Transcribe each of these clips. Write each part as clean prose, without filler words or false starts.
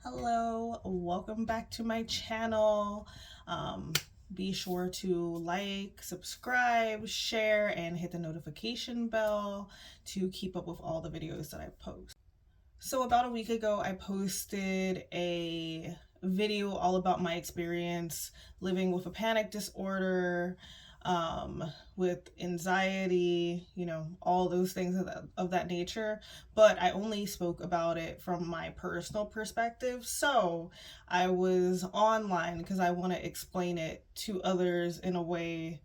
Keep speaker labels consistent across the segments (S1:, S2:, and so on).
S1: Hello, welcome back to my channel. Be sure to like, subscribe, share, and hit the notification bell to keep up with all the videos that I post. So about a week ago, I posted a video all about my experience living with a panic disorder, with anxiety, all those things of that nature. But I only spoke about it from my personal perspective. So I was online because I want to explain it to others in a way,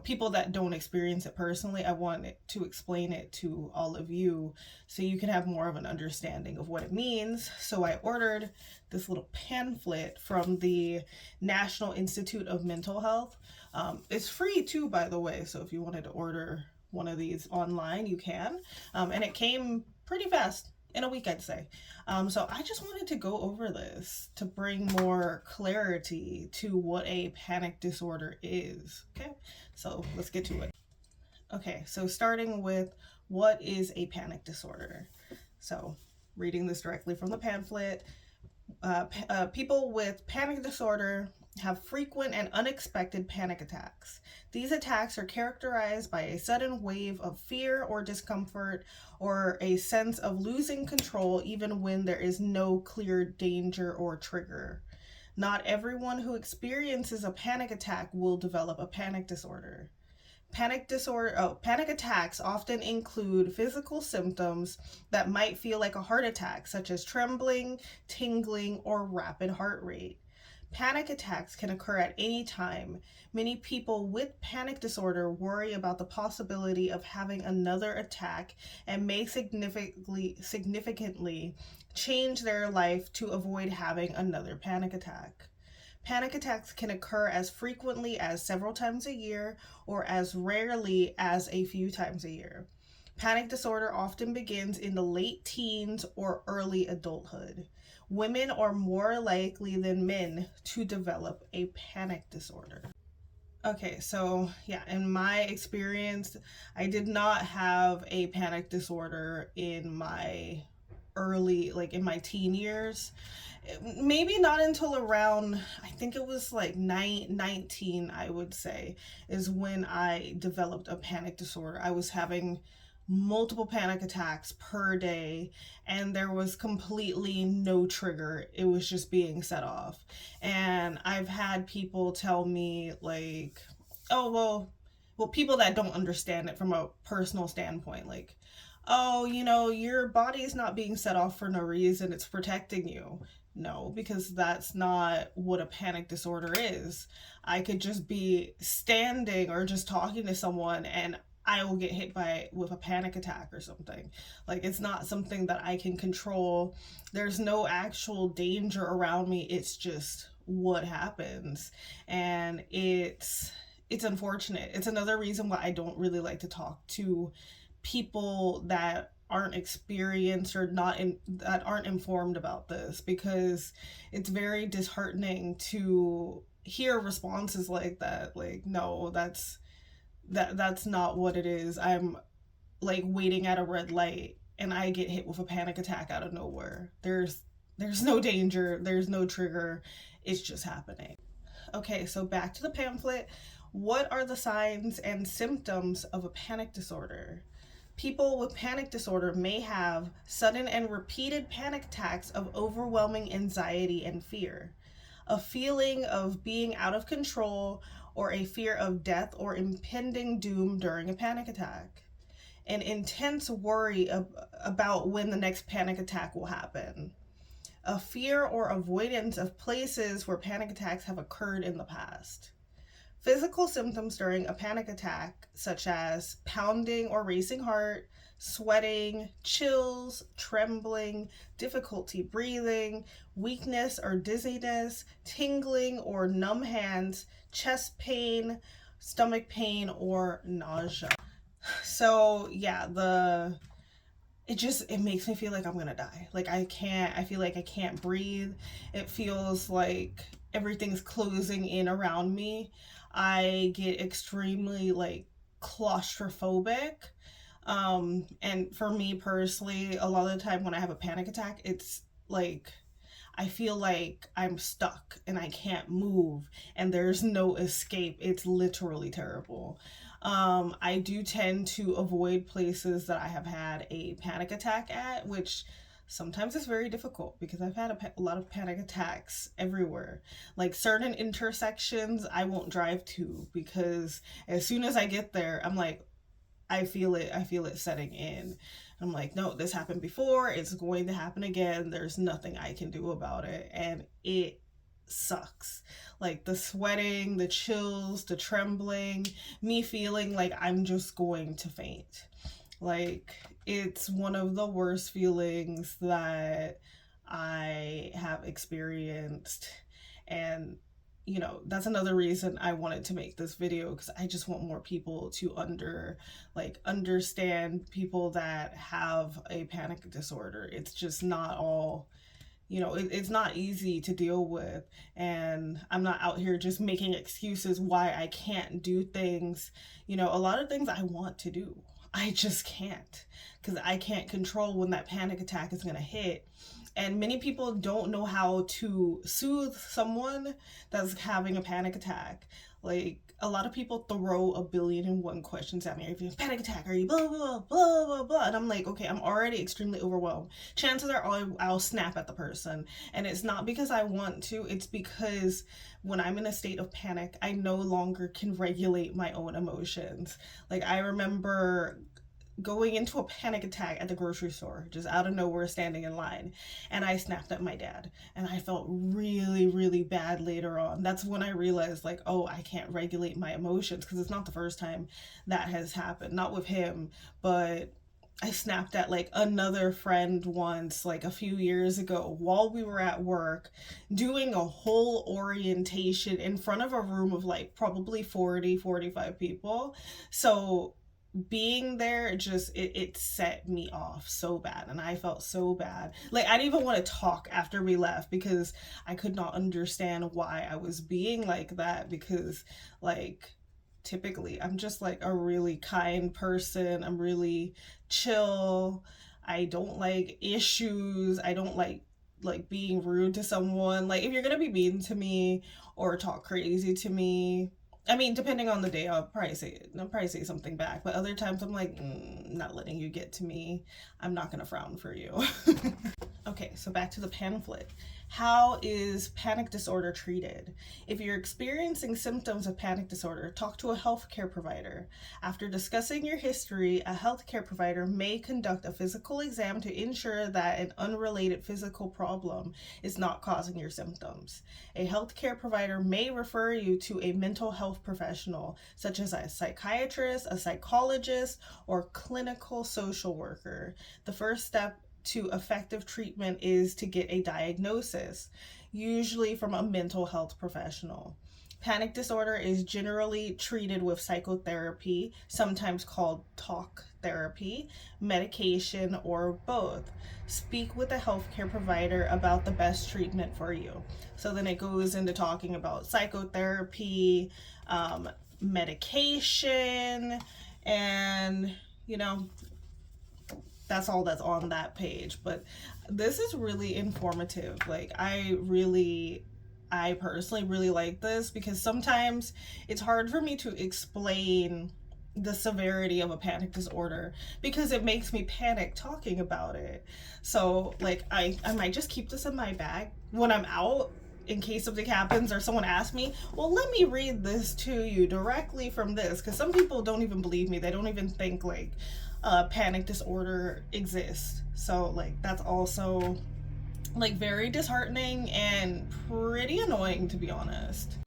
S1: people that don't experience it personally. I want to explain it to all of you so you can have more of an understanding of what it means. So I ordered this little pamphlet from the National Institute of Mental Health. It's free too, by the way, so if you wanted to order one of these online, you can. And it came pretty fast, in a week, I'd say. So I just wanted to go over this to bring more clarity to what a panic disorder is. Okay, so let's get to it. Okay, so starting with what is a panic disorder? So, reading this directly from the pamphlet, people with panic disorder have frequent and unexpected panic attacks. These attacks are characterized by a sudden wave of fear or discomfort or a sense of losing control even when there is no clear danger or trigger. Not everyone who experiences a panic attack will develop a panic disorder. Panic attacks often include physical symptoms that might feel like a heart attack, such as trembling, tingling, or rapid heart rate. Panic attacks can occur at any time. Many people with panic disorder worry about the possibility of having another attack and may significantly change their life to avoid having another panic attack. Panic attacks can occur as frequently as several times a year or as rarely as a few times a year. Panic disorder often begins in the late teens or early adulthood. Women are more likely than men to develop a panic disorder. Okay, so yeah, in my experience, I did not have a panic disorder in my in my teen years. Maybe not until around, I think it was like 19, I would say, is when I developed a panic disorder. I was having multiple panic attacks per day, and there was completely no trigger. It was just being set off. And I've had people tell me, like, oh, well, people that don't understand it from a personal standpoint, like, oh, your body's not being set off for no reason, it's protecting you. No, because that's not what a panic disorder is. I could just be standing or just talking to someone and I will get hit with a panic attack or something. Like, it's not something that I can control. There's no actual danger around me. It's just what happens. And it's unfortunate. It's another reason why I don't really like to talk to people that aren't experienced or that aren't informed about this, because it's very disheartening to hear responses like that. Like, no, that's not what it is. I'm like waiting at a red light and I get hit with a panic attack out of nowhere. There's no danger, there's no trigger. It's just happening. Okay, so back to the pamphlet. What are the signs and symptoms of a panic disorder? People with panic disorder may have sudden and repeated panic attacks of overwhelming anxiety and fear, a feeling of being out of control, or a fear of death or impending doom during a panic attack, an intense worry about when the next panic attack will happen, a fear or avoidance of places where panic attacks have occurred in the past. Physical symptoms during a panic attack, such as pounding or racing heart, sweating, chills, trembling, difficulty breathing, weakness or dizziness, tingling or numb hands, chest pain, stomach pain, or nausea. So yeah, it makes me feel like I'm gonna die. Like, I feel like I can't breathe. It feels like everything's closing in around me. I get extremely like claustrophobic. And for me personally, a lot of the time when I have a panic attack, it's like I feel like I'm stuck and I can't move and there's no escape. It's literally terrible. I do tend to avoid places that I have had a panic attack at, which sometimes it's very difficult because I've had a lot of panic attacks everywhere. Like certain intersections, I won't drive to because as soon as I get there, I'm like, I feel it setting in. I'm like, no, this happened before, it's going to happen again. There's nothing I can do about it. And it sucks. Like the sweating, the chills, the trembling, me feeling like I'm just going to faint. Like it's one of the worst feelings that I have experienced. And that's another reason I wanted to make this video, because I just want more people to understand people that have a panic disorder. It's just not all, it's not easy to deal with. And I'm not out here just making excuses why I can't do things. A lot of things I want to do, I just can't, because I can't control when that panic attack is going to hit. And many people don't know how to soothe someone that's having a panic attack. Like, a lot of people throw a billion and one questions at me. Are you having a panic attack? Are you blah, blah, blah, blah, blah? And I'm like, okay, I'm already extremely overwhelmed. Chances are I'll snap at the person. And it's not because I want to, it's because when I'm in a state of panic, I no longer can regulate my own emotions. Like, I remember going into a panic attack at the grocery store, just out of nowhere, standing in line, and I snapped at my dad, and I felt really, really bad later on. That's when I realized, like, oh, I can't regulate my emotions, because it's not the first time that has happened, not with him, but I snapped at like another friend once, like a few years ago, while we were at work doing a whole orientation in front of a room of like probably 40-45 people. So being there, just it set me off so bad, and I felt so bad. Like, I didn't even want to talk after we left because I could not understand why I was being like that, because like typically I'm just like a really kind person. I'm really chill. I don't like issues. I don't like being rude to someone. Like, if you're gonna be mean to me or talk crazy to me, I mean, depending on the day, I'll probably say something back. But other times, I'm like, not letting you get to me. I'm not gonna frown for you. Okay, so back to the pamphlet. How is panic disorder treated? If you're experiencing symptoms of panic disorder, talk to a healthcare provider. After discussing your history, a healthcare provider may conduct a physical exam to ensure that an unrelated physical problem is not causing your symptoms. A healthcare provider may refer you to a mental health professional, such as a psychiatrist, a psychologist, or clinical social worker. The first step to effective treatment is to get a diagnosis, usually from a mental health professional. Panic disorder is generally treated with psychotherapy, sometimes called talk therapy, medication, or both. Speak with a healthcare provider about the best treatment for you. So then it goes into talking about psychotherapy, medication, and that's all that's on that page. But this is really informative. Like, I personally really like this, because sometimes it's hard for me to explain the severity of a panic disorder because it makes me panic talking about it. So like, I might just keep this in my bag when I'm out, in case something happens or someone asks me, well, let me read this to you directly from this, because some people don't even believe me. They don't even think like panic disorder exists. So like, that's also like very disheartening and pretty annoying, to be honest.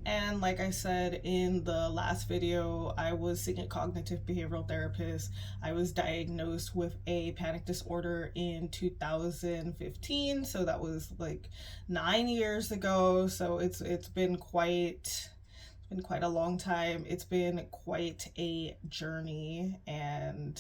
S1: And like I said in the last video, I was seeing a cognitive behavioral therapist. I was diagnosed with a panic disorder in 2015, so that was like 9 years ago. So it's been quite a long time. It's been quite a journey, and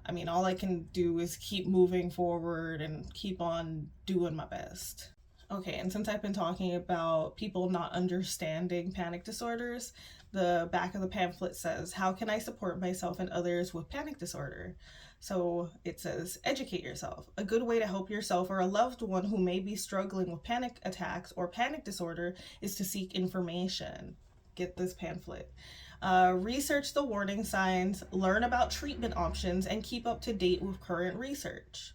S1: I mean, all I can do is keep moving forward and keep on doing my best. Okay, and since I've been talking about people not understanding panic disorders, the back of the pamphlet says, "How can I support myself and others with panic disorder?" So it says, educate yourself. A good way to help yourself or a loved one who may be struggling with panic attacks or panic disorder is to seek information. Get this pamphlet. Research the warning signs, learn about treatment options, and keep up to date with current research.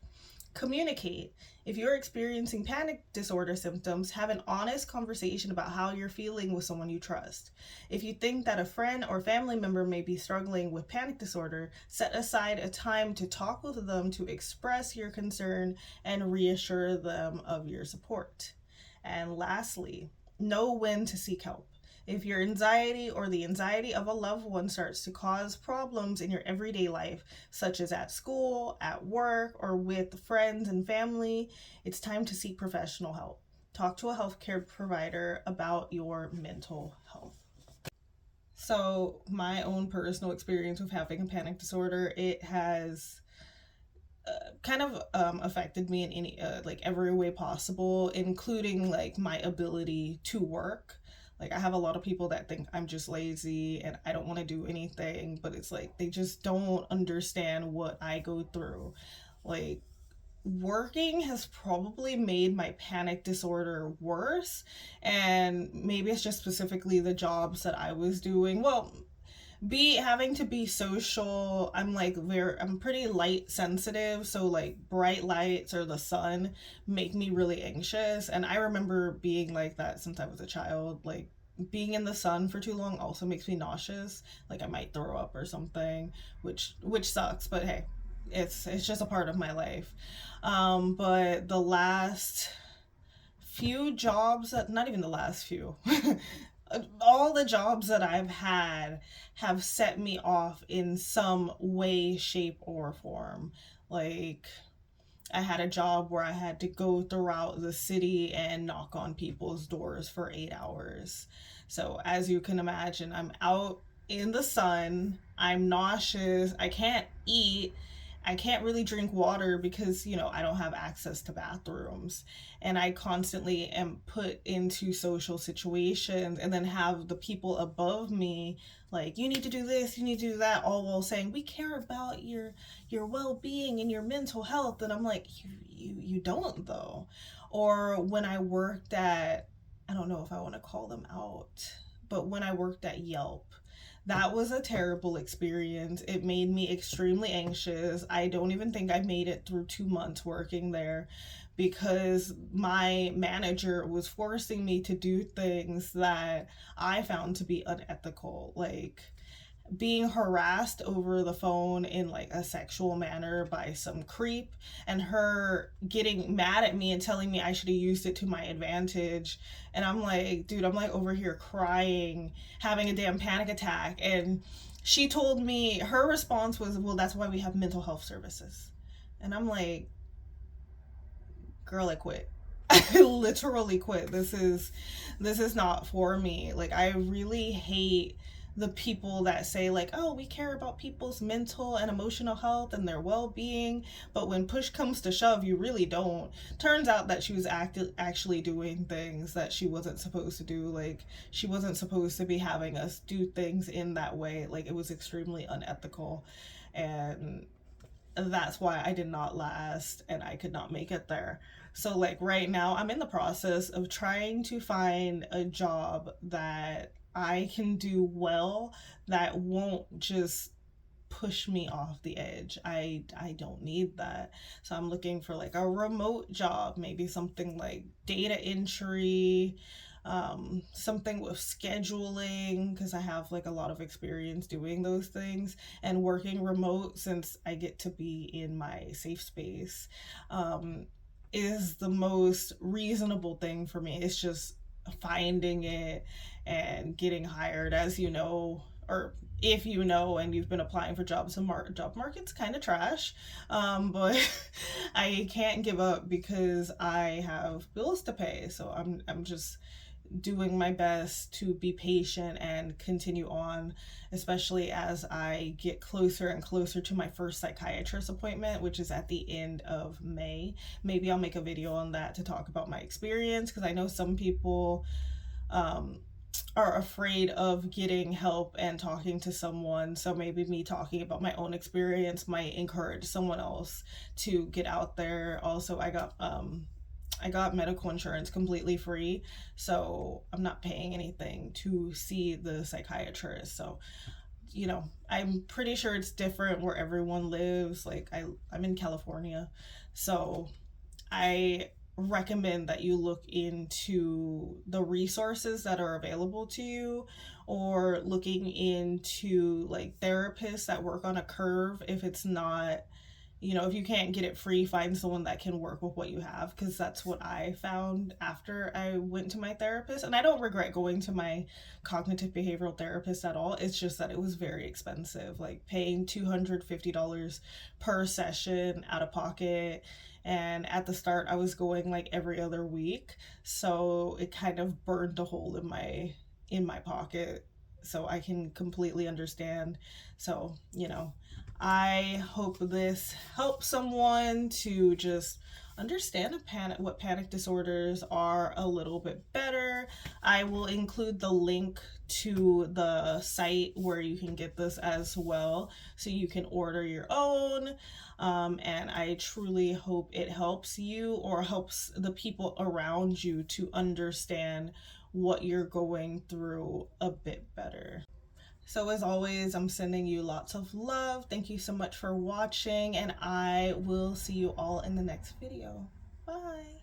S1: Communicate. If you're experiencing panic disorder symptoms, have an honest conversation about how you're feeling with someone you trust. If you think that a friend or family member may be struggling with panic disorder, set aside a time to talk with them to express your concern and reassure them of your support. And lastly, know when to seek help. If your anxiety or the anxiety of a loved one starts to cause problems in your everyday life, such as at school, at work, or with friends and family, it's time to seek professional help. Talk to a healthcare provider about your mental health. So, my own personal experience with having a panic disorder, it has kind of affected me in any like every way possible, including like my ability to work. Like I have a lot of people that think I'm just lazy and I don't want to do anything, but it's like they just don't understand what I go through. Like working has probably made my panic disorder worse, and maybe it's just specifically the jobs that I was doing. Well, be having to be social, I'm pretty light sensitive, so like bright lights or the sun make me really anxious, and I remember being like that since I was a child. Like being in the sun for too long also makes me nauseous, like I might throw up or something, which sucks, but hey, it's just a part of my life. But the last few jobs, that not even the last few, all the jobs that I've had have set me off in some way, shape, or form. Like I had a job where I had to go throughout the city and knock on people's doors for 8 hours. So, as you can imagine, I'm out in the sun, I'm nauseous, I can't eat, I can't really drink water because, I don't have access to bathrooms. And I constantly am put into social situations and then have the people above me like, you need to do this, you need to do that, all while saying, we care about your well-being and your mental health. And I'm like, you don't though. Or when I worked at, I don't know if I want to call them out, but when I worked at Yelp, that was a terrible experience. It made me extremely anxious. I don't even think I made it through 2 months working there because my manager was forcing me to do things that I found to be unethical. Like being harassed over the phone in like a sexual manner by some creep, and her getting mad at me and telling me I should have used it to my advantage. And I'm like, dude, I'm like over here crying, having a damn panic attack. And she told me, her response was, well, that's why we have mental health services. And I'm like, girl, I quit. I literally quit. This is not for me. Like I really hate the people that say like, "Oh, we care about people's mental and emotional health and their well-being," but when push comes to shove, you really don't. Turns out that she was actually doing things that she wasn't supposed to do. Like she wasn't supposed to be having us do things in that way. Like it was extremely unethical. And that's why I did not last and I could not make it there. So like right now I'm in the process of trying to find a job that I can do well, that won't just push me off the edge. I don't need that. So I'm looking for like a remote job, maybe something like data entry, something with scheduling, because I have like a lot of experience doing those things, and working remote since I get to be in my safe space is the most reasonable thing for me. It's just finding it and getting hired, as you know, or if you know and you've been applying for jobs, the job market's kind of trash. But I can't give up because I have bills to pay. So I'm just doing my best to be patient and continue on, especially as I get closer and closer to my first psychiatrist appointment, which is at the end of May. Maybe I'll make a video on that to talk about my experience, because I know some people um, are afraid of getting help and talking to someone. So maybe me talking about my own experience might encourage someone else to get out there. Also, I got medical insurance completely free, so I'm not paying anything to see the psychiatrist. So, I'm pretty sure it's different where everyone lives. Like I'm in California, so I recommend that you look into the resources that are available to you, or looking into like therapists that work on a curve. If it's not, if you can't get it free, find someone that can work with what you have, because that's what I found after I went to my therapist. And I don't regret going to my cognitive behavioral therapist at all. It's just that it was very expensive, like paying $250 per session out of pocket. And at the start, I was going like every other week, so it kind of burned a hole in my pocket. So I can completely understand. So, I hope this helps someone to just understand what panic disorders are a little bit better. I will include the link to the site where you can get this as well, so you can order your own. And I truly hope it helps you, or helps the people around you to understand what you're going through a bit better. So, as always, I'm sending you lots of love. Thank you so much for watching, and I will see you all in the next video. Bye.